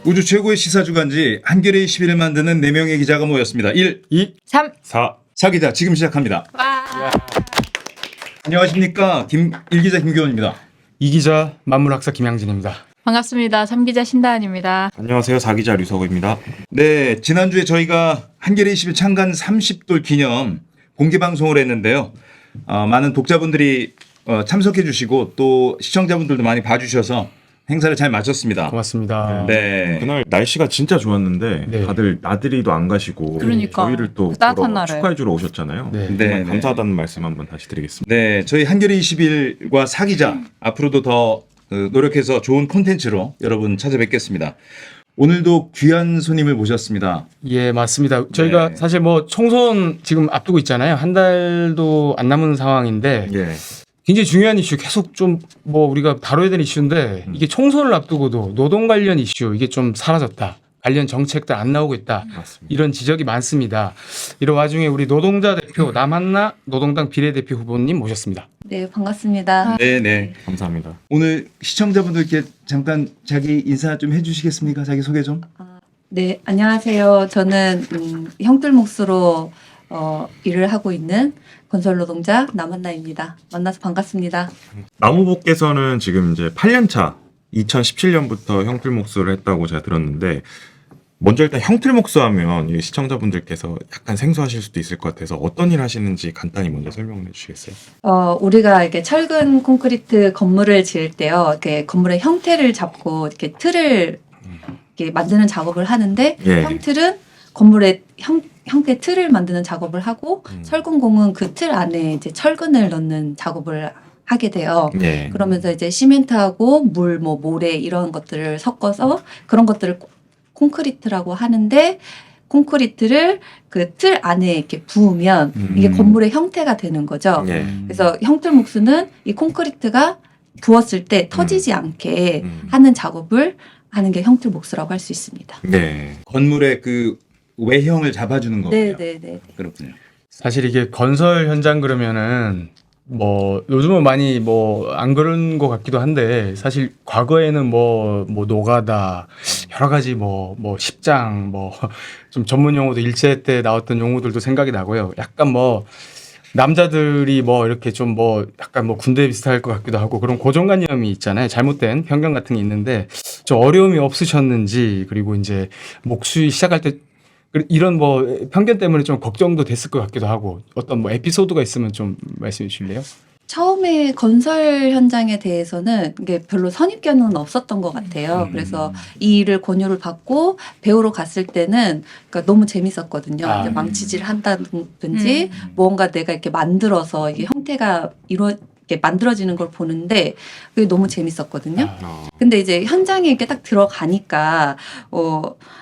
우주 최고의 시사 주간지 한겨레 21을 만드는 4명의 기자가 모였습니다. 1, 2, 3. 4 기자 지금 시작합니다. 와. 안녕하십니까. 1 기자 김교원입니다. 2 기자 만물학사 김양진입니다. 반갑습니다. 3기자 신다은입니다. 안녕하세요. 4기자 류석우입니다. 네, 지난주에 저희가 한겨레 21 창간 30돌 기념 공개 방송을 했는데요. 많은 독자분들이 참석해 주시고 또 시청자분들도 많이 봐주셔서 행사를 잘 마쳤습니다. 고맙습니다. 네. 그날 날씨가 진짜 좋았는데 네. 다들 나들이도 안 가시고 그러니까. 저희를 또 그 따뜻한 보러 날에. 축하해주러 오셨잖아요. 네. 정말 네, 네. 감사하다는 말씀 한번 다시 드리겠습니다. 네, 저희 한겨레 21과 4기자 앞으로도 더 노력해서 좋은 콘텐츠로 여러분 찾아뵙겠습니다. 오늘도 귀한 손님을 모셨습니다. 예, 맞습니다. 저희가 네. 사실 뭐 총선 지금 앞두고 있잖아요. 한 달도 안 남은 상황인데 예. 굉장히 중요한 이슈 계속 좀 뭐 우리가 다뤄야 될 이슈인데 이게 총선을 앞두고도 노동 관련 이슈 이게 좀 사라졌다. 관련 정책들 안 나오고 있다. 맞습니다. 이런 지적이 많습니다. 이런 와중에 우리 노동자 대표 남한나 노동당 비례대표 후보님 모셨습니다. 네, 반갑습니다. 네, 네. 감사합니다. 오늘 시청자분들께 잠깐 자기 인사 좀 해주시겠습니까? 자기 소개 좀. 네, 안녕하세요. 저는 형들 몫으로 일을 하고 있는 건설 노동자 남한나입니다. 만나서 반갑습니다. 나무복께서는 지금 이제 8년차 2017년부터 형틀목수를 했다고 제가 들었는데 먼저 일단 형틀목수 하면 이 시청자분들께서 약간 생소하실 수도 있을 것 같아서 어떤 일 하시는지 간단히 먼저 설명해 주시겠어요? 우리가 이렇게 철근 콘크리트 건물을 지을 때요, 이렇게 건물의 형태를 잡고 이렇게 틀을 이렇게 만드는 작업을 하는데 예. 형틀은 건물의 형태 틀을 만드는 작업을 하고 철근공은 그 틀 안에 이제 철근을 넣는 작업을 하게 돼요. 예. 그러면서 이제 시멘트하고 물, 뭐 모래 이런 것들을 섞어서 그런 것들을 콘크리트라고 하는데 콘크리트를 그 틀 안에 이렇게 부으면 이게 건물의 형태가 되는 거죠. 예. 그래서 형틀목수는 이 콘크리트가 부었을 때 터지지 않게 음. 하는 작업을 하는 게 형틀목수라고 할 수 있습니다. 네. 건물의 그 외형을 잡아주는 거군요. 네. 그렇군요. 사실 이게 건설 현장 그러면은 뭐 요즘은 많이 뭐 안 그런 것 같기도 한데 사실 과거에는 뭐 노가다 여러 가지 뭐 십장 뭐 좀 전문 용어도 일제 때 나왔던 용어들도 생각이 나고요. 약간 뭐 남자들이 뭐 이렇게 좀 뭐 약간 뭐 군대 비슷할 것 같기도 하고 그런 고정관념이 있잖아요. 잘못된 편견 같은 게 있는데 좀 어려움이 없으셨는지 그리고 이제 목수이 시작할 때 이런 뭐 편견 때문에 좀 걱정도 됐을 것 같기도 하고 어떤 뭐 에피소드가 있으면 좀 말씀해 주실래요? 처음에 건설 현장에 대해서는 이게 별로 선입견은 없었던 것 같아요. 그래서 이 일을 권유를 받고 배우러 갔을 때는 그러니까 너무 재밌었거든요. 아. 이제 망치질 한다든지 뭔가 내가 이렇게 만들어서 이게 형태가 이렇게 만들어지는 걸 보는데 그게 너무 재밌었거든요. 근데 이제 현장에 이렇게 딱 들어가니까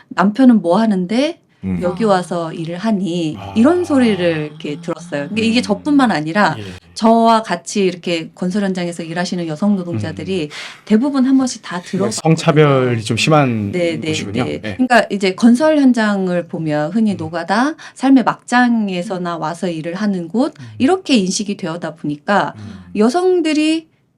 남편은 뭐 하는데 여기 와서 일을 하니 이런 소리를 이렇게 들었어요. 그러니까 이게 저뿐만 아니라 예. 저와 같이 이렇게 건설 현장에서 일하시는 여성 노동자들이 대부분 한 번씩 다 들어봤거든요. 성차별이 좀 심한 네. 곳이군요. 네. 그러니까 이제 건설 현장을 보면 흔히 노가다, 삶의 막장에서나 와서 일을 하는 곳 이렇게 인식이 되어다 보니까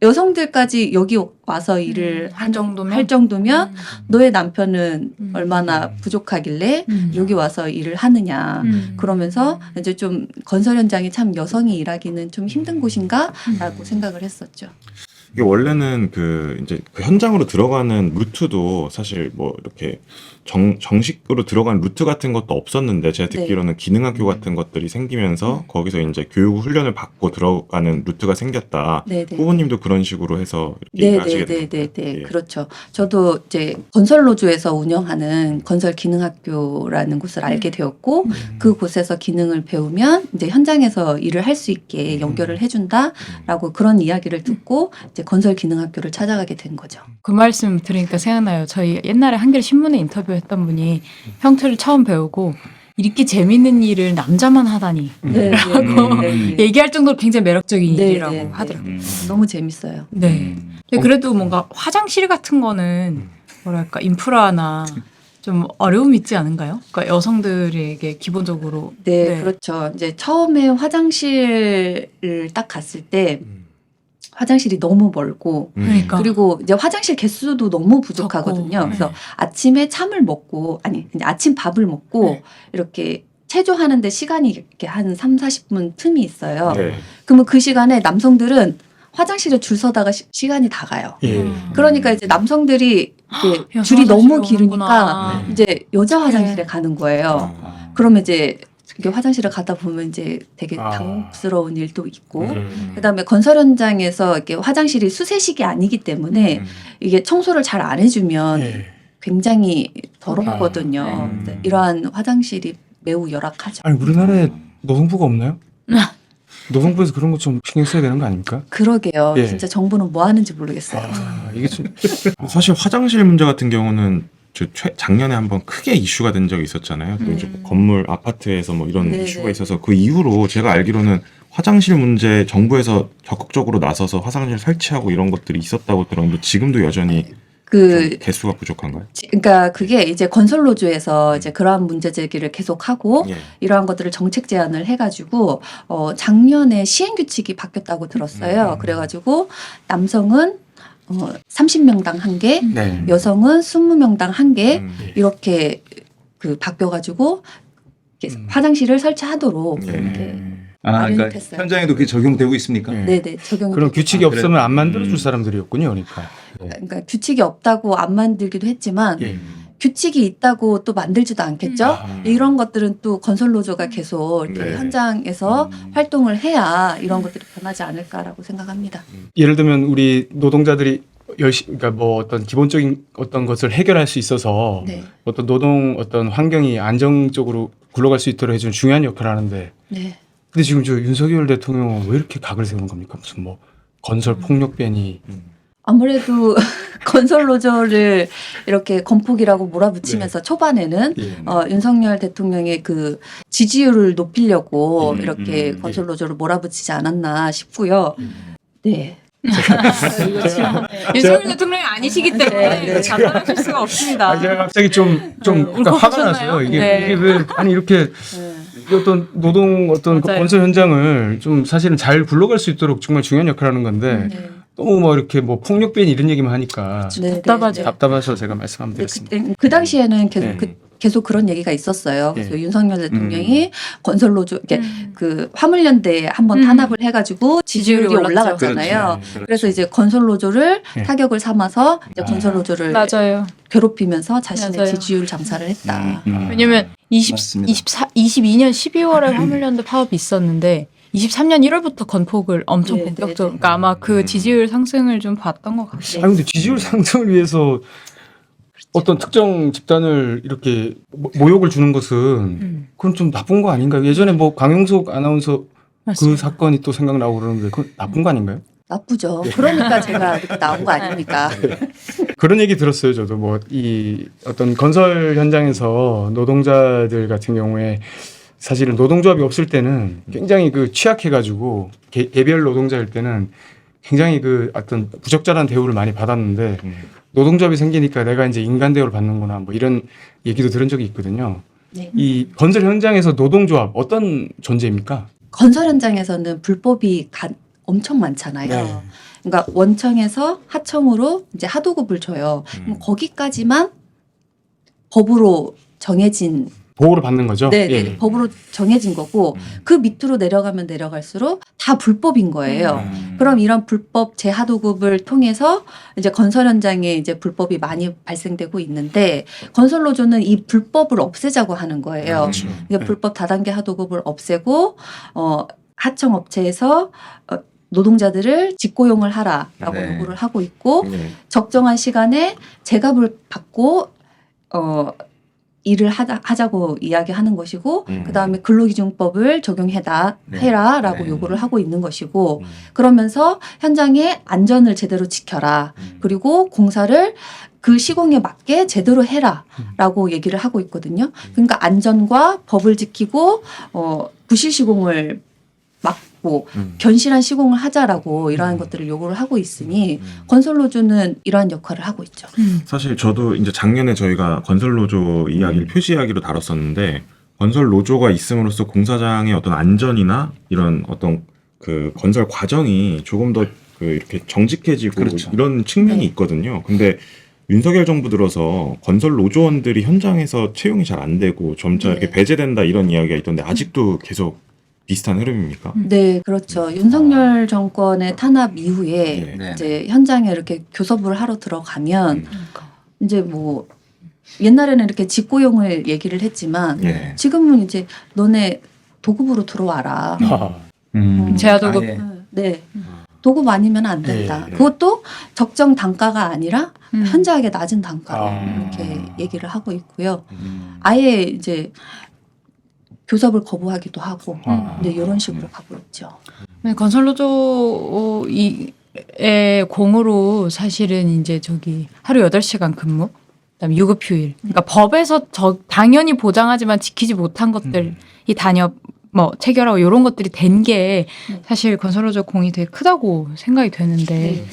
여성들까지 여기 와서 일을 할 정도면? 할 정도면 너의 남편은 얼마나 부족하길래 여기 와서 일을 하느냐. 그러면서 이제 좀 건설 현장이 참 여성이 일하기는 좀 힘든 곳인가라고 생각을 했었죠. 이게 원래는 이제 그 현장으로 들어가는 루트도 사실 뭐 이렇게 정식으로 들어가는 루트 같은 것도 없었는데 제가 듣기로는 기능학교 같은 것들이 생기면서 거기서 이제 교육 훈련을 받고 들어가는 루트가 생겼다. 네네. 후보님도 그런 식으로 해서 이렇게 일하시게 된 네, 건가요? 예. 그렇죠. 저도 이제 건설노조에서 운영하는 건설 기능학교라는 곳을 알게 되었고 그 곳에서 기능을 배우면 이제 현장에서 일을 할 수 있게 연결을 해준다라고 그런 이야기를 듣고 이제 건설 기능학교를 찾아가게 된 거죠. 그 말씀 들으니까 생각나요. 저희 옛날에 한겨레 신문에 인터뷰했던 분이 형틀을 처음 배우고 이렇게 재밌는 일을 남자만 하다니 네. 얘기할 정도로 굉장히 매력적인 네, 일이라고 네, 네. 하더라고요. 너무 재밌어요. 네. 근데 그래도 뭔가 화장실 같은 거는 뭐랄까 인프라나 좀 어려움이 있지 않은가요? 그러니까 여성들에게 기본적으로 네, 그렇죠. 이제 처음에 화장실을 딱 갔을 때 화장실이 너무 멀고 그러니까. 그리고 이제 화장실 개수도 너무 부족하거든요. 적고. 그래서 아침에 참을 먹고 아니 이제 아침 밥을 먹고 네. 이렇게 체조하는데 시간이 이렇게 한 3-40분 틈이 있어요. 네. 그러면 그 시간에 남성들은 화장실에 줄 서다가 시간이 다 가요. 예. 그러니까 이제 남성들이 이렇게 야, 줄이 화장실에 너무 오는구나. 길으니까 이제 여자 어떡해. 화장실에 가는 거예요. 아. 그러면 이제 이게 화장실을 가다 보면 이제 되게 아. 당혹스러운 일도 있고 음. 그다음에 건설 현장에서 이렇게 화장실이 수세식이 아니기 때문에 음. 이게 청소를 잘 안 해주면 예. 굉장히 더럽거든요. 아, 네. 네, 이러한 화장실이 매우 열악하죠. 아니 우리나라에 노동부가 없나요? 노동부에서 그런 거 좀 신경 써야 되는 거 아닙니까? 그러게요. 예. 진짜 정부는 뭐 하는지 모르겠어요. 아, 이게 좀 사실 화장실 문제 같은 경우는 작년에 한번 크게 이슈가 된 적이 있었잖아요. 또 이제 뭐 건물 아파트에서 뭐 이런 네네. 이슈가 있어서 그 이후로 제가 알기로는 화장실 문제 정부에서 적극적으로 나서서 화장실 설치하고 이런 것들이 있었다고 들었는데 지금도 여전히 그 좀 개수가 부족한가요? 그러니까 그게 이제 건설 노조에서 이제 그러한 문제 제기를 계속하고 예. 이러한 것들을 정책 제안을 해가지고 작년에 시행 규칙이 바뀌었다고 들었어요. 그래가지고 남성은 30명당 1개, 네. 여성은 20명당 1개 음. 이렇게 그 바뀌어가지고 이렇게 음. 화장실을 설치하도록 예. 이렇게 그러니까 마련됐어요. 현장에도 그게 적용되고 있습니까? 네. 네네 적용. 그런 규칙이 아, 없으면 안 만들어 줄 음. 사람들이었군요, 그러니까. 예. 그러니까 규칙이 없다고 안 만들기도 했지만 예. 규칙이 있다고 또 만들지도 않겠죠. 아. 이런 것들은 또 건설 노조가 계속 이렇게 네. 현장에서 활동을 해야 이런 것들이 변하지 않을까라고 생각합니다. 예를 들면 우리 노동자들이 그러니까 뭐 어떤 기본적인 어떤 것을 해결할 수 있어서 네, 어떤 노동 어떤 환경이 안정적으로 굴러갈 수 있도록 해주는 중요한 역할을 하는데 네. 근데 지금 저 윤석열 대통령은 왜 이렇게 각을 세우는 겁니까? 무슨 뭐 건설 폭력배니 아무래도 건설 노조를 이렇게 건폭이라고 몰아붙이면서 초반에는 예. 윤석열 대통령의 그 지지율을 높이려고 음, 이렇게 건설 노조를 몰아붙이지 않았나 싶고요. 네. 윤석열 대통령이 아니시기 때문에 네, 네. 이거 장담하실 수가 없습니다. 아, 제가 갑자기 좀 그러니까 화가 나서요. 이게, 네. 이게 왜 아니 이렇게 네. 어떤 노동 어떤 그 맞아요. 건설 현장을 좀 사실은 잘 굴러갈 수 있도록 정말 중요한 역할을 하는 건데 네. 너무 뭐 이렇게 뭐 폭력배니 이런 얘기만 하니까 네, 답답하죠. 네. 답답해서 제가 말씀 한번 네, 드렸습니다. 그 당시에는 계속 네. 계속 그런 얘기가 있었어요. 그래서 예. 윤석열 대통령이 건설 노조 이렇게 그 화물연대에 한번 음. 탄압을 해가지고 지지율이 지지율이 올랐죠. 올라갔잖아요. 그렇죠. 그래서 이제 건설 노조를 예. 타격을 삼아서 이제 아. 건설 노조를 맞아요. 괴롭히면서 자신의 맞아요. 지지율 장사를 했다. 왜냐면 22년 12월에 화물연대 파업이 있었는데 23년 1월부터 건폭을 엄청 네, 본격적으로. 네, 네. 그러니까 아마 그 지지율 상승을 좀 봤던 것 같아요. 아 근데 지지율 상승을 위해서 어떤 특정 집단을 이렇게 모욕을 주는 것은 그건 좀 나쁜 거 아닌가요? 예전에 뭐 강용석 아나운서 그 맞습니다. 사건이 또 생각나고 그러는데 그건 나쁜 거 아닌가요? 나쁘죠. 그러니까 제가 이렇게 나온 거 아닙니까? 그런 얘기 들었어요. 저도 뭐 이 어떤 건설 현장에서 노동자들 같은 경우에 사실은 노동조합이 없을 때는 굉장히 그 취약해가지고 개별 노동자일 때는 굉장히 그 어떤 부적절한 대우를 많이 받았는데 노동조합이 생기니까 내가 이제 인간 대우를 받는구나 뭐 이런 얘기도 들은 적이 있거든요. 네. 이 건설 현장에서 노동조합 어떤 존재입니까? 건설 현장에서는 불법이 엄청 많잖아요. 네. 그러니까 원청에서 하청으로 이제 하도급을 줘요. 그럼 거기까지만 법으로 정해진 보호를 받는 거죠? 네, 예. 네, 법으로 정해진 거고 그 밑으로 내려가면 내려갈수록 다 불법인 거예요. 그럼 이런 불법 재하도급을 통해서 이제 건설 현장에 이제 불법이 많이 발생되고 있는데 건설 노조는 이 불법을 없애자고 하는 거예요. 그렇죠. 그러니까 네. 불법 다단계 하도급을 없애고 하청 업체에서 노동자들을 직고용을 하라라고 네. 요구를 하고 있고 네. 적정한 시간에 제값을 받고 일을 하자고 이야기하는 것이고 그다음에 근로기준법을 적용해라라고 네. 요구를 하고 있는 것이고 그러면서 현장의 안전을 제대로 지켜라 그리고 공사를 그 시공에 맞게 제대로 해라라고 얘기를 하고 있거든요. 그러니까 안전과 법을 지키고 부실 시공을 막고 견실한 시공을 하자라고 이러한 것들을 요구를 하고 있으니 건설노조는 이러한 역할을 하고 있죠. 사실 저도 이제 작년에 저희가 건설 노조 이야기를 표지 이야기로 다뤘었는데 건설 노조가 있음으로써 공사장의 어떤 안전이나 이런 어떤 그 건설 과정이 조금 더 그 이렇게 정직해지고 그렇죠. 이런 측면이 네. 있거든요. 근데 윤석열 정부 들어서 건설 노조원들이 현장에서 채용이 잘 안 되고 점차 네. 이렇게 배제된다 이런 이야기가 있던데 아직도 계속 비슷한 흐름입니까? 네, 그렇죠. 윤석열 정권의 탄압 이후에 네. 이제 현장에 이렇게 교섭을 하러 들어가면 그러니까. 이제 뭐 옛날에는 이렇게 직고용을 얘기를 했지만 예. 지금은 이제 너네 도급으로 들어와라. 제하도급. 아예. 네. 도급 아니면 안 된다. 네. 그것도 적정 단가가 아니라 현저하게 낮은 단가로 아. 이렇게 얘기를 하고 있고요. 아예 이제 교섭을 거부하기도 하고 이제 이런 식으로 가고 있죠. 네, 건설노조의 공으로 사실은 이제 저기 하루 8시간 근무, 그다음에 유급휴일. 그러니까 법에서 당연히 보장하지만 지키지 못한 것들이 단협, 뭐 체결하고 이런 것들이 된 게 사실 건설노조 공이 되게 크다고 생각이 되는데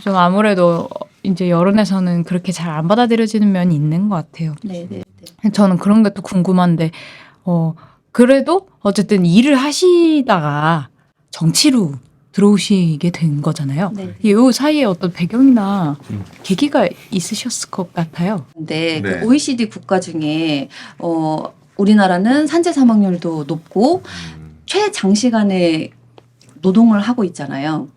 좀 아무래도 이제 여론에서는 그렇게 잘 안 받아들여지는 면이 있는 것 같아요. 네, 네, 저는 그런 것도 궁금한데, 그래도 어쨌든 일을 하시다가 정치로 들어오시게 된 거잖아요. 네. 이 사이에 어떤 배경이나 계기가 있으셨을 것 같아요. 근데 네. 그 OECD 국가 중에 우리나라는 산재 사망률도 높고 최장시간에 노동을 하고 있잖아요.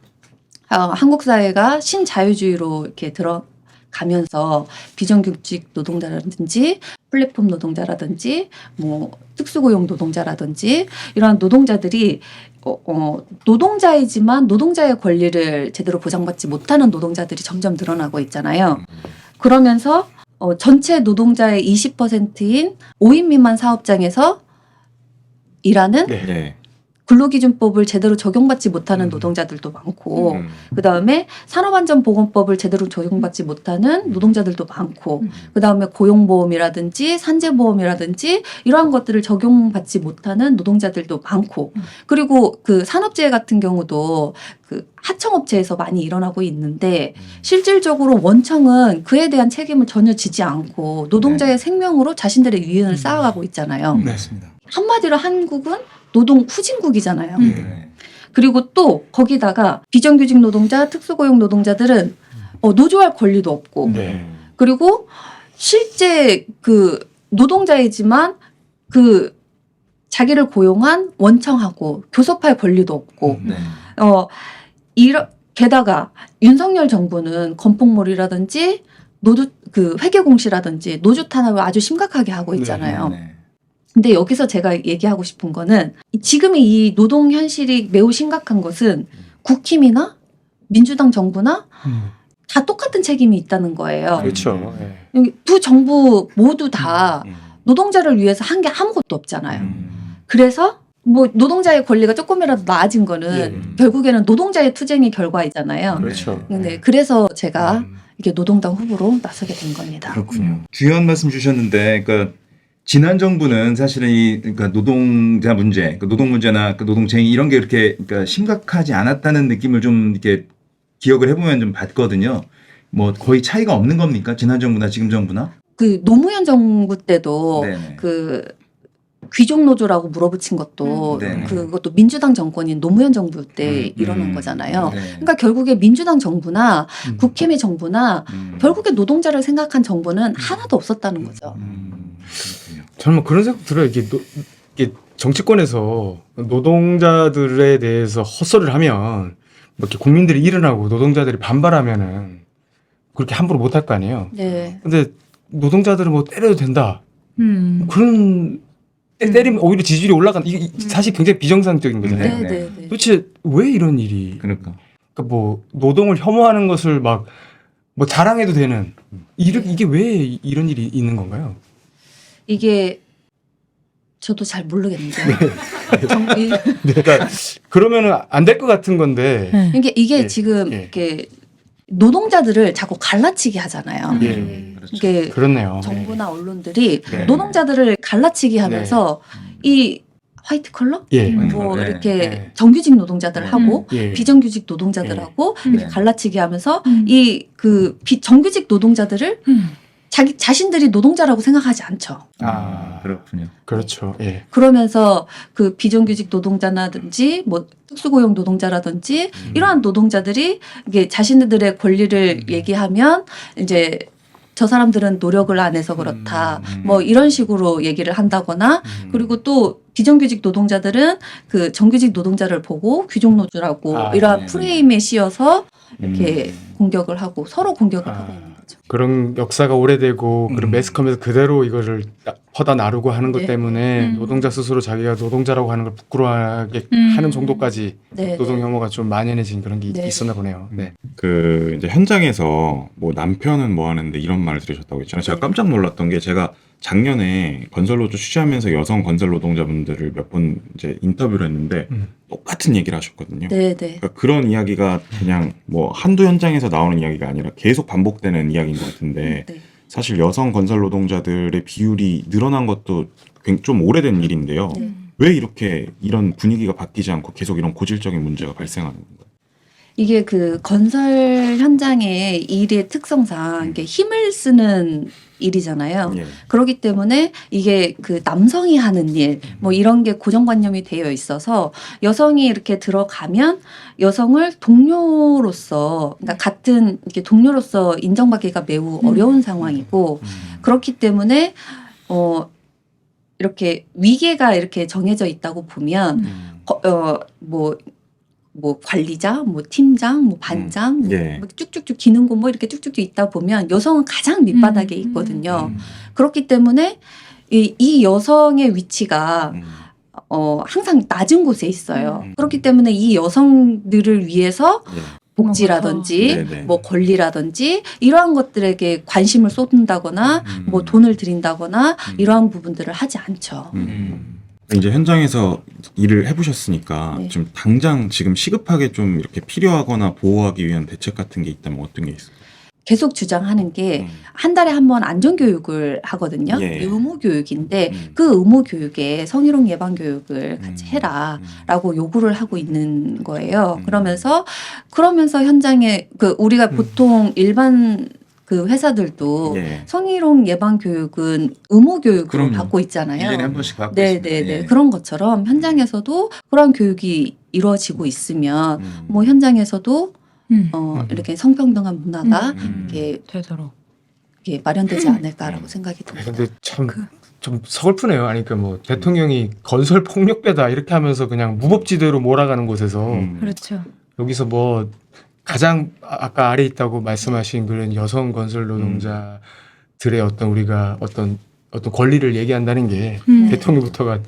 한국 사회가 신자유주의로 이렇게 들어가면서 비정규직 노동자라든지 플랫폼 노동자라든지 뭐 특수고용 노동자라든지 이러한 노동자들이 노동자이지만 노동자의 권리를 제대로 보장받지 못하는 노동자들이 점점 늘어나고 있잖아요. 그러면서 전체 노동자의 20%인 5인 미만 사업장에서 일하는 네. 근로기준법을 제대로 적용받지 못하는 노동자들도 많고 그다음에 산업안전보건법을 제대로 적용받지 못하는 노동자들도 많고 그다음에 고용보험이라든지 산재보험이라든지 이러한 것들을 적용받지 못하는 노동자들도 많고 그리고 그 산업재해 같은 경우도 그 하청업체에서 많이 일어나고 있는데 실질적으로 원청은 그에 대한 책임을 전혀 지지 않고 노동자의 생명으로 자신들의 유연을 쌓아가고 있잖아요. 맞습니다. 한마디로 한국은 노동 후진국이잖아요. 네. 그리고 또 거기다가 비정규직 노동자, 특수고용 노동자들은 노조할 권리도 없고 네. 그리고 실제 그 노동자이지만 그 자기를 고용한 원청하고 교섭할 권리도 없고 네. 게다가 윤석열 정부는 건폭몰이라든지 노조 그 회계공시라든지 노조 탄압을 아주 심각하게 하고 있잖아요. 네. 근데 여기서 제가 얘기하고 싶은 거는 지금의 이 노동 현실이 매우 심각한 것은 국힘이나 민주당 정부나 다 똑같은 책임이 있다는 거예요. 그렇죠. 예. 두 정부 모두 다 노동자를 위해서 한 게 아무것도 없잖아요. 그래서 뭐 노동자의 권리가 조금이라도 나아진 거는 결국에는 노동자의 투쟁의 결과이잖아요. 그렇죠. 네, 그래서 제가 이게 노동당 후보로 나서게 된 겁니다. 그렇군요. 중요한 말씀 주셨는데, 그러니까 지난 정부는 사실은 그러니까 노동자 문제, 그러니까 노동 문제나 그 노동쟁이 이런 게 이렇게 그러니까 심각하지 않았다는 느낌을 좀 이렇게 기억을 해보면 좀 받거든요. 뭐 거의 차이가 없는 겁니까? 지난 정부나 지금 정부나? 그 노무현 정부 때도 네네. 그 귀족 노조라고 물어붙인 것도 네네. 그것도 민주당 정권인 노무현 정부 때 일어난 거잖아요. 네. 그러니까 결국에 민주당 정부나 국힘의 정부나 결국에 노동자를 생각한 정부는 하나도 없었다는 거죠. 그렇군요. 저는 뭐 그런 생각 들어요. 이게 정치권에서 노동자들에 대해서 헛소리를 하면 뭐 이렇게 국민들이 일어나고 노동자들이 반발하면은 그렇게 함부로 못할 거 아니에요. 네. 근데 노동자들은 뭐 때려도 된다. 그런 때리면 오히려 지지율이 올라간 이게 사실 굉장히 비정상적인 거잖아요. 네, 네, 네. 도대체 왜 이런 일이? 그러니까. 그러니까 뭐 노동을 혐오하는 것을 막 뭐 자랑해도 되는 이게 왜 이런 일이 있는 건가요? 이게 저도 잘 모르겠는데. 그러니까 그러면은 안 될 것 같은 건데. 이게 예, 지금 예. 이렇게 노동자들을 자꾸 갈라치기 하잖아요. 예. 이게 그렇네요. 정부나 언론들이 네. 노동자들을 갈라치기 하면서 이 화이트 컬러 예. 뭐 네. 이렇게 네. 정규직 노동자들하고 예. 비정규직 노동자들하고 이렇게 네. 갈라치기 하면서 음. 이 그 정규직 노동자들을 자신들이 노동자라고 생각하지 않죠. 그렇군요. 그렇죠. 예. 그러면서 그 비정규직 노동자라든지 뭐 특수고용 노동자라든지 이러한 노동자들이 이게 자신들의 권리를 얘기하면 이제 저 사람들은 노력을 안 해서 그렇다. 뭐 이런 식으로 얘기를 한다거나 그리고 또 비정규직 노동자들은 그 정규직 노동자를 보고 귀족노조라고 이러한 프레임에 씌워서 이렇게 공격을 하고 서로 공격을 하고 있는 거죠. 그런 역사가 오래되고 그런 매스컴에서 그대로 이거를 퍼다 나르고 하는 것 네. 때문에 노동자 스스로 자기가 노동자라고 하는 걸 부끄러워하게 하는 정도까지 네, 노동 혐오가 좀 만연해진 그런 게 네. 있었나 보네요. 네. 그 이제 현장에서 뭐 남편은 뭐 하는데 이런 말을 들으셨다고 했잖아요. 제가 깜짝 놀랐던 게 제가 작년에 건설노조 취재하면서 여성 건설 노동자분들을 몇 번 이제 인터뷰를 했는데 똑같은 얘기를 하셨거든요. 네, 네. 그러니까 그런 이야기가 그냥 뭐 한두 현장에서 나오는 이야기가 아니라 계속 반복되는 이야기인 것 같은데 네. 사실 여성 건설 노동자들의 비율이 늘어난 것도 좀 오래된 일인데요. 네. 왜 이렇게 이런 분위기가 바뀌지 않고 계속 이런 고질적인 문제가 발생하는 건가요? 이게 그 건설 현장의 일의 특성상 이게 힘을 쓰는 일이잖아요. 예. 그렇기 때문에 이게 그 남성이 하는 일, 뭐 이런 게 고정관념이 되어 있어서 여성이 이렇게 들어가면 여성을 동료로서, 그러니까 같은 이렇게 동료로서 인정받기가 매우 어려운 상황이고 그렇기 때문에 이렇게 위계가 이렇게 정해져 있다고 보면 뭐 관리자, 뭐 팀장, 뭐 반장, 예. 뭐 쭉쭉쭉 기능고 뭐 이렇게 쭉쭉쭉 있다 보면 여성은 가장 밑바닥에 있거든요. 그렇기 때문에 이 여성의 위치가 항상 낮은 곳에 있어요. 그렇기 때문에 이 여성들을 위해서 예. 복지라든지 네네. 뭐 권리라든지 이러한 것들에게 관심을 쏟는다거나 뭐 돈을 들인다거나 이러한 부분들을 하지 않죠. 이제 현장에서 일을 해보셨으니까 네. 좀 당장 지금 시급하게 좀 이렇게 필요하거나 보호하기 위한 대책 같은 게 있다면 어떤 게 있을까요? 계속 주장하는 게 한 달에 한 번 안전교육을 하거든요. 예. 의무교육인데 그 의무교육에 성희롱 예방교육을 같이 해라라고 요구를 하고 있는 거예요. 그러면서 현장에 그 우리가 보통 일반 그 회사들도 예. 성희롱 예방 교육은 의무 교육으로 그럼요. 받고 있잖아요. 1년에 한 번씩 받고 네, 있습니다. 네, 네. 예. 그런 것처럼 현장에서도 그런 교육이 이루어지고 있으면 뭐 현장에서도 이렇게 성평등한 문화가 이렇게 되도록. 마련되지 않을까라고 생각이 듭니다. 근데 참 좀 서글프네요. 아니 그 뭐 대통령이 건설 폭력배다 이렇게 하면서 그냥 무법지대로 몰아가는 곳에서 그렇죠. 여기서 뭐 가장 아까 아래 있다고 말씀하신 그런 여성 건설 노동자들의 어떤 우리가 어떤 권리를 얘기한다는 게 대통령부터가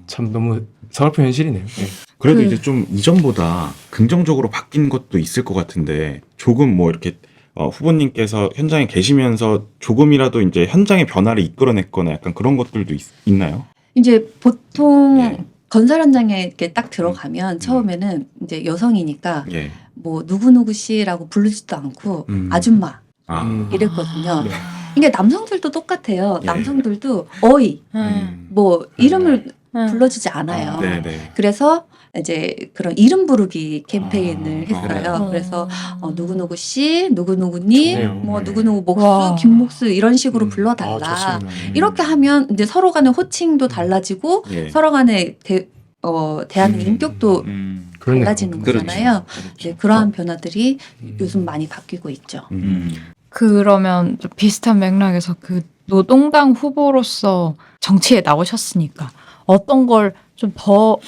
참 너무 서글픈 현실이네요. 네. 그래도 이제 좀 이전보다 긍정적으로 바뀐 것도 있을 것 같은데 조금 뭐 이렇게 후보님께서 현장에 계시면서 조금이라도 이제 현장의 변화를 이끌어냈거나 약간 그런 것들도 있나요? 이제 보통 예. 건설 현장에 이렇게 딱 들어가면 처음에는 이제 여성이니까 예. 뭐 누구누구 씨라고 부르지도 않고 아줌마 아. 이랬거든요. 네. 이게 남성들도 똑같아요. 예. 남성들도 어이 뭐 이름을 불러주지 않아요. 네네. 그래서 이제 그런 이름 부르기 캠페인을 했어요. 아. 그래서 누구누구 씨, 누구누구님, 좋네요. 뭐 네. 누구누구 목수, 와. 김목수 이런 식으로 아, 불러달라. 좋습니다. 이렇게 하면 이제 서로 간의 호칭도 달라지고 예. 서로 간의 대하는 인격도 그러네요. 달라지는 그렇죠. 거잖아요. 네, 그러한 변화들이 요즘 많이 바뀌고 있죠. 그러면 좀 비슷한 맥락에서 그 노동당 후보로서 정치에 나오셨으니까 어떤 걸 좀 더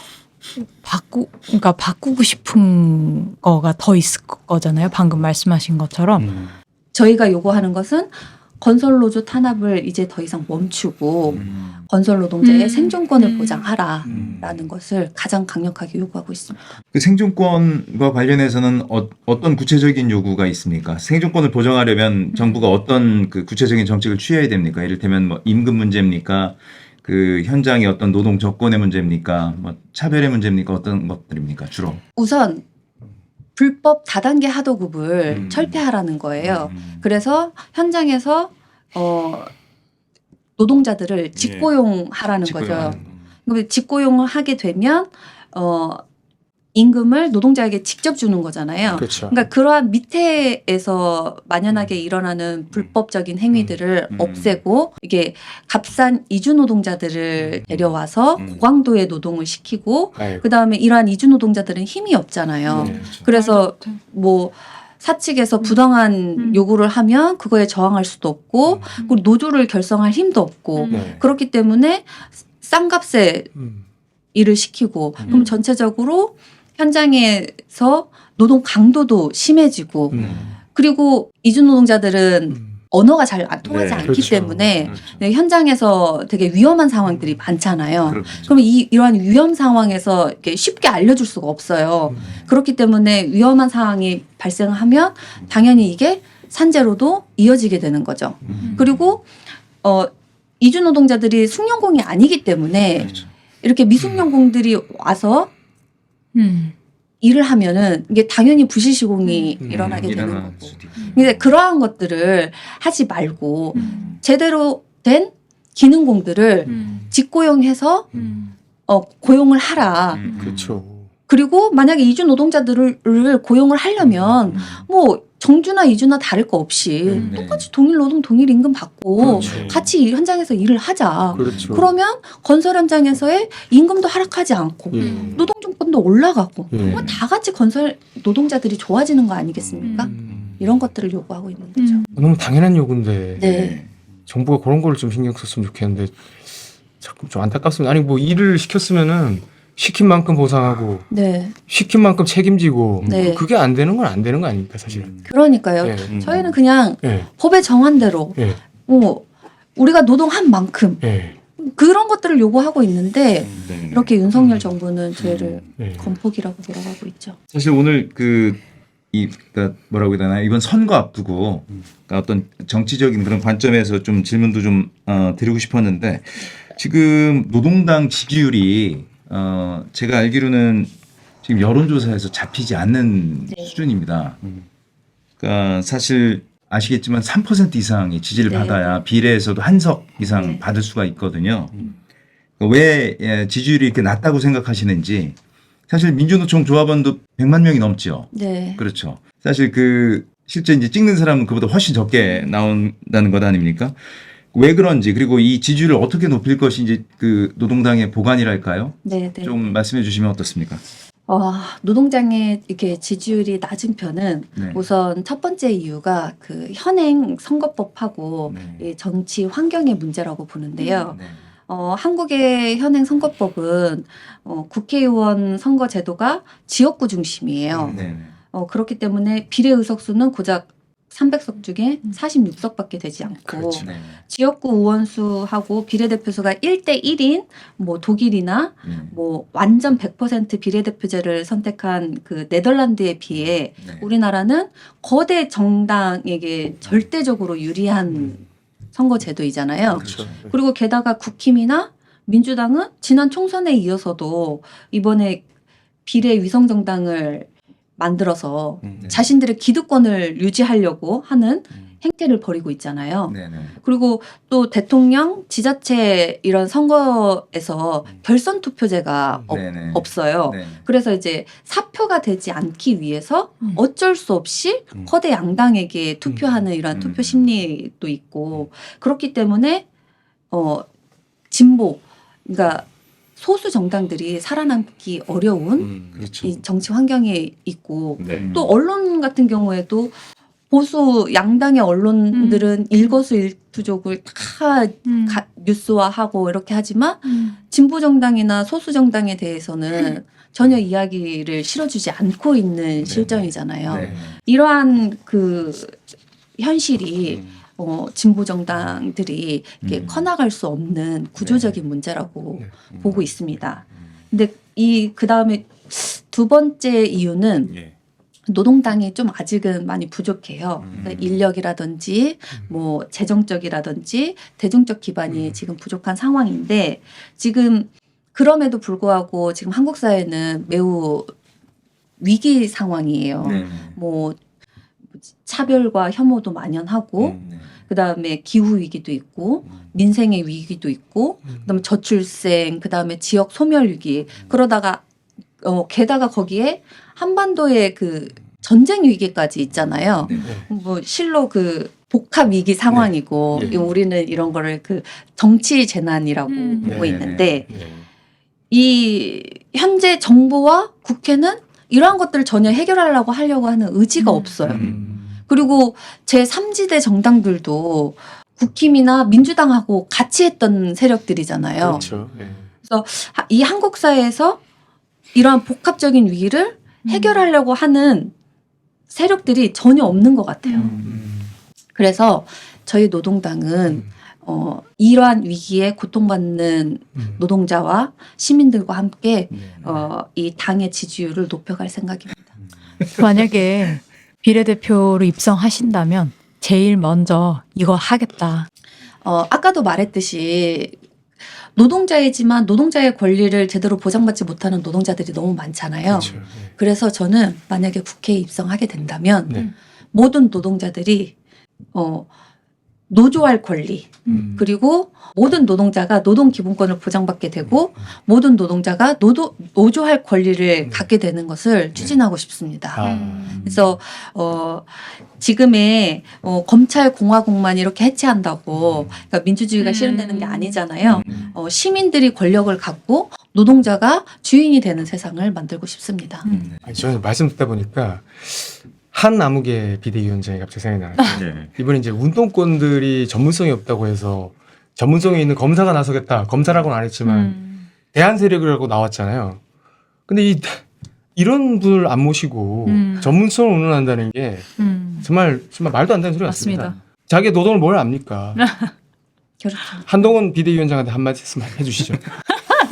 바꾸고 싶은 거가 더 있을 거잖아요. 방금 말씀하신 것처럼. 저희가 요구하는 것은 건설노조 탄압을 이제 더 이상 멈추고 건설 노동자의 생존권을 보장하라라는 것을 가장 강력하게 요구하고 있습니다. 그 생존권과 관련해서는 어떤 구체적인 요구가 있습니까? 생존권을 보장하려면 정부가 어떤 그 구체적인 정책을 취해야 됩니까? 이를테면 뭐 임금 문제입니까? 그 현장의 어떤 노동 조건의 문제입니까? 뭐 차별의 문제입니까? 어떤 것들입니까? 주로. 우선 불법 다단계 하도급을 철폐하라는 거예요. 그래서 현장에서 노동자들을 직고용하라는 거죠. 그럼 직고용을 하게 되면 임금을 노동자에게 직접 주는 거잖아요. 그렇죠. 그러니까 그러한 밑에에서 만연하게 일어나는 불법적인 행위들을 없애고 이게 값싼 이주 노동자들을 데려와서 고강도의 노동을 시키고 아이고. 그다음에 이러한 이주 노동자들은 힘이 없잖아요. 네. 그래서 뭐 사측에서 부당한 요구를 하면 그거에 저항할 수도 없고 그리고 노조를 결성할 힘도 없고 네. 그렇기 때문에 싼 값에 일을 시키고 그럼 전체적으로 현장에서 노동 강도도 심해지고 그리고 이주 노동자들은 언어가 잘 안 통하지 네, 않기 그렇죠. 때문에 네, 현장에서 되게 위험한 상황들이 많잖아요. 그렇죠. 그러면 이러한 위험 상황에서 이렇게 쉽게 알려줄 수가 없어요. 그렇기 때문에 위험한 상황이 발생하면 당연히 이게 산재로도 이어지게 되는 거죠. 그리고 이주 노동자들이 숙련공이 아니기 때문에 그렇죠. 이렇게 미숙련공들이 와서 일을 하면은 이게 당연히 부실시공이 일어나게 되는 일어날 거고. 수도 있고. 근데 그러한 것들을 하지 말고 제대로 된 기능공들을 직고용해서 고용을 하라. 그렇죠. 그리고 만약에 이주 노동자들을 고용을 하려면 뭐 정주나 이주나 다를 거 없이 네. 똑같이 동일 노동 동일 임금 받고 그렇죠. 같이 현장에서 일을 하자. 그렇죠. 그러면 건설 현장에서의 임금도 하락하지 않고 예. 노동조건도 올라가고 예. 그러면 다 같이 건설 노동자들이 좋아지는 거 아니겠습니까? 이런 것들을 요구하고 있는 거죠. 너무 당연한 요구인데 네. 정부가 그런 걸 좀 신경 썼으면 좋겠는데 자꾸 좀 안타깝습니다. 아니 뭐 일을 시켰으면은 시킨 만큼 보상하고 네. 시킨 만큼 책임지고 네. 그게 안 되는 건 안 되는 거 아닙니까 사실은? 그러니까요. 예. 저희는 그냥 예. 법에 정한 대로 예. 우리가 노동한 만큼 예. 그런 것들을 요구하고 있는데 네. 이렇게 윤석열 정부는 저희를 예. 건폭이라고 몰아가고 있죠. 사실 오늘 그러니까 뭐라고 해야 되나 이번 선거 앞두고 그러니까 어떤 정치적인 그런 관점에서 좀 질문도 좀 드리고 싶었는데 지금 노동당 지지율이 제가 알기로는 지금 여론조사에서 잡히지 않는 네. 수준입니다. 그러니까 사실 아시겠지만 3% 이상의 지지를 네. 받아야 비례에서도 한 석 이상 네. 받을 수가 있거든요. 그러니까 왜 지지율이 이렇게 낮다고 생각하시는지 사실 민주노총 조합원도 100만 명이 넘죠. 네. 그렇죠. 사실 실제 이제 찍는 사람은 그보다 훨씬 적게 나온다는 것 아닙니까? 왜 그런지 그리고 이 지지율을 어떻게 높일 것인지 노동당의 보관이랄까요? 네. 네. 좀 말씀해 주시면 어떻습니까? 노동장의 이렇게 지지율이 낮은 편은 네. 우선 첫 번째 이유가 그 현행 선거법하고 네. 이 정치 환경의 문제라고 보는데요. 네. 한국의 현행 선거법은 국회의원 선거 제도가 지역구 중심이에요. 네. 그렇기 때문에 비례 의석수는 고작 300석 중에 46석밖에 되지 않고 그렇죠. 네. 지역구 의원수하고 비례대표수가 1대1인 뭐 독일이나 뭐 완전 100% 비례대표제를 선택한 그 네덜란드에 비해 네. 우리나라는 거대 정당에게 절대적으로 유리한 선거제도이잖아요. 그렇죠. 그리고 게다가 국힘이나 민주당은 지난 총선에 이어서도 이번에 비례 위성정당을 만들어서 네. 자신들의 기득권을 유지하려고 하는 행태를 벌이고 있잖아요. 네. 네. 그리고 또 대통령, 지자체 이런 선거에서 결선 투표제가 네. 네. 없어요. 네. 그래서 이제 사표가 되지 않기 위해서 어쩔 수 없이 거대 양당에게 투표하는 이러한 투표 심리도 있고 그렇기 때문에 진보 그러니까 소수 정당들이 살아남기 어려운 그렇죠. 이 정치 환경에 있고 네. 또 언론 같은 경우에도 보수 양당의 언론들은 일거수일투족을 다 뉴스화하고 이렇게 하지만 진보 정당이나 소수 정당에 대해서는 전혀 이야기를 실어주지 않고 있는 실정이잖아요. 네. 이러한 그 현실이 진보 정당들이 이렇게 커나갈 수 없는 구조적인 문제라고 보고 있습니다. 근데 그 다음에 두 번째 이유는 예. 노동당이 좀 아직은 많이 부족해요. 그러니까 인력이라든지 뭐 재정적이라든지 대중적 기반이 지금 부족한 상황인데 지금 그럼에도 불구하고 지금 한국 사회는 매우 위기 상황이에요. 네. 뭐 차별과 혐오도 만연하고 네. 그다음에 기후 위기도 있고 민생의 위기도 있고 그다음에 저출생 그다음에 지역 소멸 위기 그러다가 게다가 거기에 한반도의 그 전쟁 위기까지 있잖아요. 네. 뭐 실로 그 복합 위기 상황이고 네. 우리는 이런 거를 그 정치 재난이라고 보고 네, 있는데 네. 이 현재 정부와 국회는 이러한 것들을 전혀 해결하려고 하는 의지가 없어요. 그리고 제3지대 정당들도 국힘이나 민주당하고 같이 했던 세력들이잖아요. 그렇죠. 네. 이 한국 사회에서 이러한 복합적인 위기를 해결하려고 하는 세력들이 전혀 없는 것 같아요. 그래서 저희 노동당은 이러한 위기에 고통받는 노동자와 시민들과 함께 이 당의 지지율을 높여갈 생각입니다. 만약에 비례대표로 입성하신다면 제일 먼저 이거 하겠다. 아까도 말했듯이 노동자이지만 노동자의 권리를 제대로 보장받지 못하는 노동자들이 너무 많잖아요. 그렇죠. 네. 그래서 저는 만약에 국회에 입성하게 된다면 네. 모든 노동자들이 노조할 권리 그리고 모든 노동자가 노동 기본권을 보장받게 되고 모든 노동자가 노조할 권리를 갖게 되는 것을 추진하고 싶습니다. 그래서 지금의 검찰 공화국만 이렇게 해체한다고 그러니까 민주주의가 실현되는 게 아니잖아요. 시민들이 권력을 갖고 노동자가 주인이 되는 세상을 만들고 싶습니다. 아니, 저는 말씀 듣다 보니까 한 아무개 비대위원장이 갑자기 생각이 나요. 네. 이번에 이제 운동권들이 전문성이 없다고 해서 전문성이 있는 검사가 나서겠다. 검사라고는 안 했지만 대한 세력이라고 나왔잖아요. 근데 이런 분을 안 모시고 전문성을 운운한다는 게 정말 말도 안 되는 소리 같습니다. 맞습니다. 자기 노동을 뭘 압니까? 그렇죠. 한동훈 비대위원장한테 한 말씀 해주시죠.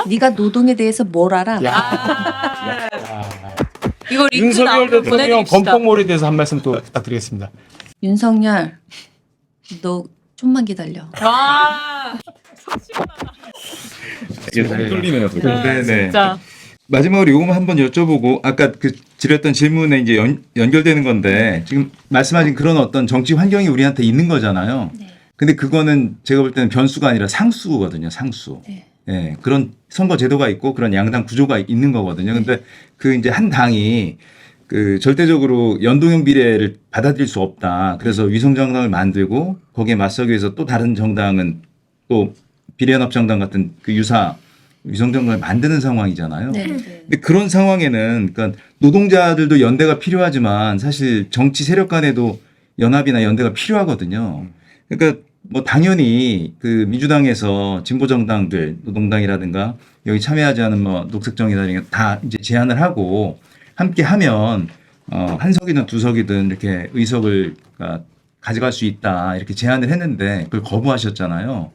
네가 노동에 대해서 뭘 알아? 야. 이거 윤석열 대통령 건폭몰에 대해서 한 말씀 또 부탁드리겠습니다. 윤석열, 너 좀만 기다려. 뚫리네요. 네네. 진짜. 마지막으로 요거만 한번 여쭤보고 아까 그 드렸던 질문에 이제 연결되는 건데 지금 말씀하신 그런 어떤 정치 환경이 우리한테 있는 거잖아요. 네. 근데 그거는 제가 볼 때는 변수가 아니라 상수거든요. 상수. 네. 예, 그런 선거 제도가 있고 그런 양당 구조가 있는 거거든요. 근데 그 이제 한 당이 그 절대적으로 연동형 비례를 받아들일 수 없다. 그래서 위성정당을 만들고 거기에 맞서기 위해서 또 다른 정당은 또 비례연합정당 같은 그 유사 위성정당을 만드는 상황이잖아요. 네. 근데 그런 상황에는 그러니까 노동자들도 연대가 필요하지만 사실 정치 세력 간에도 연합이나 연대가 필요하거든요. 그러니까 뭐 당연히 그 민주당에서 진보 정당들 노동당이라든가 여기 참여하지 않은 뭐 녹색정의당이 다 이제 제안을 하고 함께 하면 한 석이든 두 석이든 이렇게 의석을 가져갈 수 있다 이렇게 제안을 했는데 그걸 거부하셨잖아요.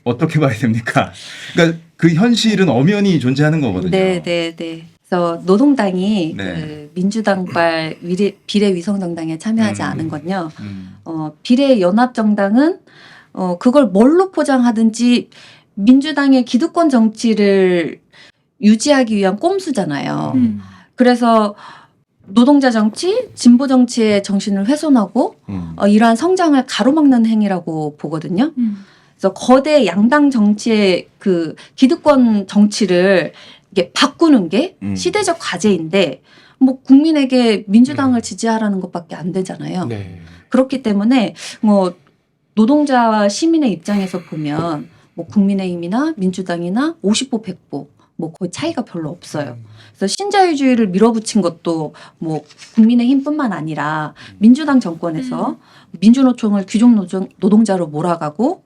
어떻게 봐야 됩니까? 그러니까 그 현실은 엄연히 존재하는 거거든요. 네. 그래서 노동당이 네. 그 민주당발 비례 위성정당에 참여하지 않은 건요. 음. 비례 연합정당은 그걸 뭘로 포장하든지 민주당의 기득권 정치를 유지하기 위한 꼼수잖아요. 그래서 노동자 정치, 진보 정치의 정신을 훼손하고 이러한 성장을 가로막는 행위라고 보거든요. 그래서 거대 양당 정치의 그 기득권 정치를 이게 바꾸는 게 시대적 과제인데 뭐 국민에게 민주당을 지지하라는 것밖에 안 되잖아요. 네. 그렇기 때문에 뭐 노동자와 시민의 입장에서 보면 뭐 국민의힘이나 민주당이나 50보 100보 뭐 거의 차이가 별로 없어요. 그래서 신자유주의를 밀어붙인 것도 뭐 국민의힘뿐만 아니라 민주당 정권에서 민주노총을 귀족 노동자로 몰아가고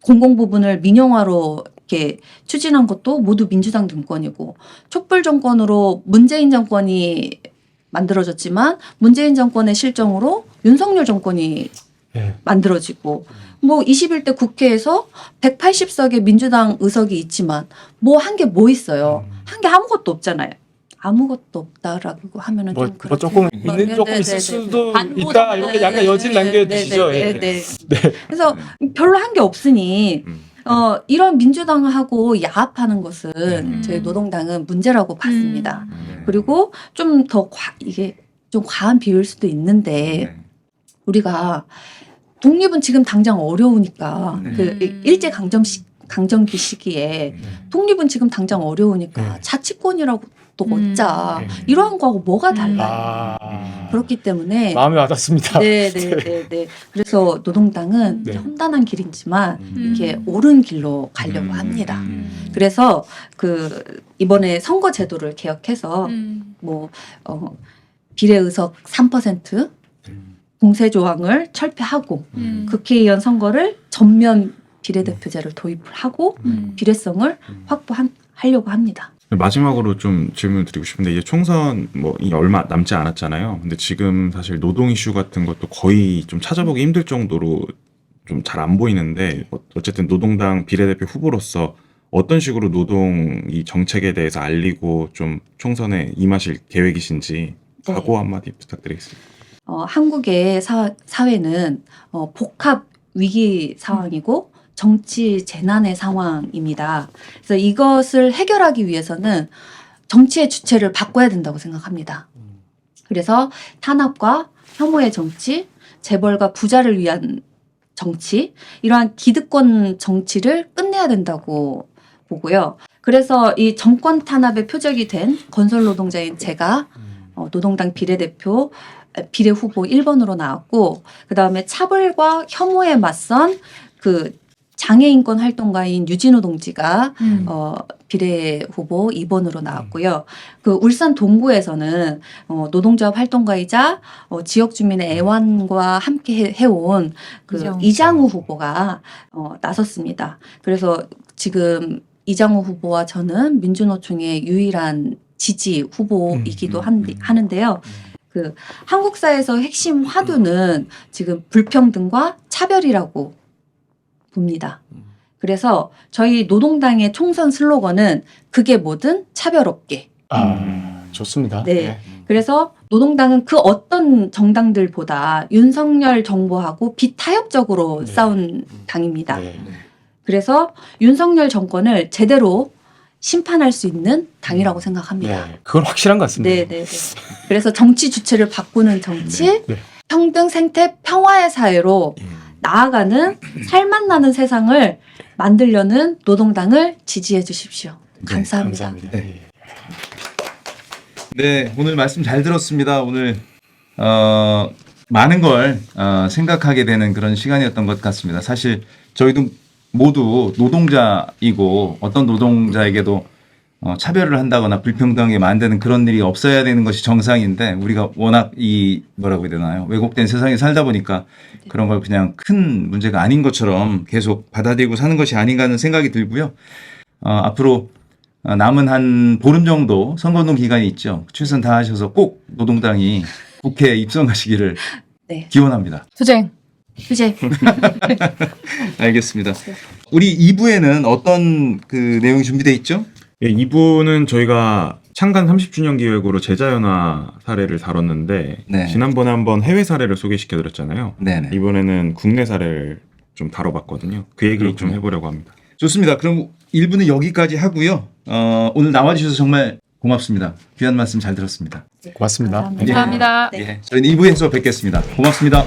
공공 부분을 민영화로 이렇게 추진한 것도 모두 민주당 정권이고 촛불 정권으로 문재인 정권이 만들어졌지만 문재인 정권의 실정으로 윤석열 정권이 네. 만들어지고 뭐 21대 국회에서 180석의 민주당 의석이 있지만 뭐 한 게 뭐 있어요. 한 게 아무것도 없잖아요. 아무것도 없다라고 하면은 뭐 좀 그렇죠. 조금 있는 조금 있을 수도 반보다 있다 이렇게 약간 여지를 남겨주시죠. 네. 예. 그래서 별로 한 게 없으니 이런 민주당하고 야합하는 것은 저희 노동당은 문제라고 봤습니다. 그리고 좀 더 이게 좀 과한 비유일 수도 있는데 우리가 독립은 지금 당장 어려우니까 그 일제 강점기 시기에 독립은 지금 당장 어려우니까 자치권이라고 또 얻자 이러한 거하고 뭐가 달라요? 그렇기 때문에 마음에 와닿습니다. 네. 그래서 노동당은 네. 험난한 길이지만 이렇게 옳은 길로 가려고 합니다. 그래서 이번에 선거 제도를 개혁해서 비례의석 3% 공세 조항을 철폐하고 국회의원 선거를 전면 비례대표제를 도입을 하고 비례성을 확보하려고 합니다. 마지막으로 좀 질문을 드리고 싶은데 이제 총선 이 얼마 남지 않았잖아요. 근데 지금 사실 노동 이슈 같은 것도 거의 좀 찾아보기 힘들 정도로 좀 잘 안 보이는데 어쨌든 노동당 비례대표 후보로서 어떤 식으로 노동 이 정책에 대해서 알리고 좀 총선에 임하실 계획이신지 각오 한마디 부탁드리겠습니다. 한국의 사회는 복합 위기 상황이고 정치 재난의 상황입니다. 그래서 이것을 해결하기 위해서는 정치의 주체를 바꿔야 된다고 생각합니다. 그래서 탄압과 혐오의 정치, 재벌과 부자를 위한 정치, 이러한 기득권 정치를 끝내야 된다고 보고요. 그래서 이 정권 탄압의 표적이 된 건설 노동자인 제가 노동당 비례대표 비례 후보 1번으로 나왔고, 그 다음에 차별과 혐오에 맞선 장애인권 활동가인 유진호 동지가 비례 후보 2번으로 나왔고요. 울산 동구에서는 노동조합 활동가이자 지역 주민의 애완과 함께 해온 이장우 후보가 나섰습니다. 그래서 지금 이장우 후보와 저는 민주노총의 유일한 지지 후보이기도 하는데요. 한국 사회에서 핵심 화두는 지금 불평등과 차별이라고 봅니다. 그래서 저희 노동당의 총선 슬로건은 그게 뭐든 차별 없게. 좋습니다. 네. 그래서 노동당은 그 어떤 정당들보다 윤석열 정부하고 비타협적으로 싸운 당입니다. 그래서 윤석열 정권을 제대로 심판할 수 있는 당이라고 생각합니다. 그건 확실한 것 같습니다. 네. 그래서 정치 주체를 바꾸는 정치, 평등, 생태, 평화의 사회로 나아가는 살맛 나는 세상을 만들려는 노동당을 지지해 주십시오. 감사합니다. 네, 오늘 말씀 잘 들었습니다. 오늘 많은 걸 생각하게 되는 그런 시간이었던 것 같습니다. 사실 저희도 모두 노동자이고 어떤 노동자에게도 차별을 한다거나 불평등하게 만드는 그런 일이 없어야 되는 것이 정상인데 우리가 워낙 뭐라고 해야 되나요? 왜곡된 세상에 살다 보니까 그런 걸 그냥 큰 문제가 아닌 것처럼 계속 받아들이고 사는 것이 아닌가 하는 생각이 들고요. 앞으로 남은 한 보름 정도 선거운동 기간이 있죠. 최선 다하셔서 꼭 노동당이 국회에 입성하시기를 기원합니다. 투쟁. 알겠습니다. 우리 2부에는 어떤 내용이 준비되어 있죠? 2부는 저희가 창간 30주년 기획으로 제자연화 사례를 다뤘는데 지난번에 한번 해외 사례를 소개시켜드렸잖아요. 이번에는 국내 사례를 좀 다뤄봤거든요. 그 얘기 좀 해보려고 합니다. 좋습니다. 그럼 1부는 여기까지 하고요. 오늘 나와주셔서 정말 고맙습니다. 귀한 말씀 잘 들었습니다. 고맙습니다. 감사합니다. 저희는 2부에서 뵙겠습니다. 고맙습니다.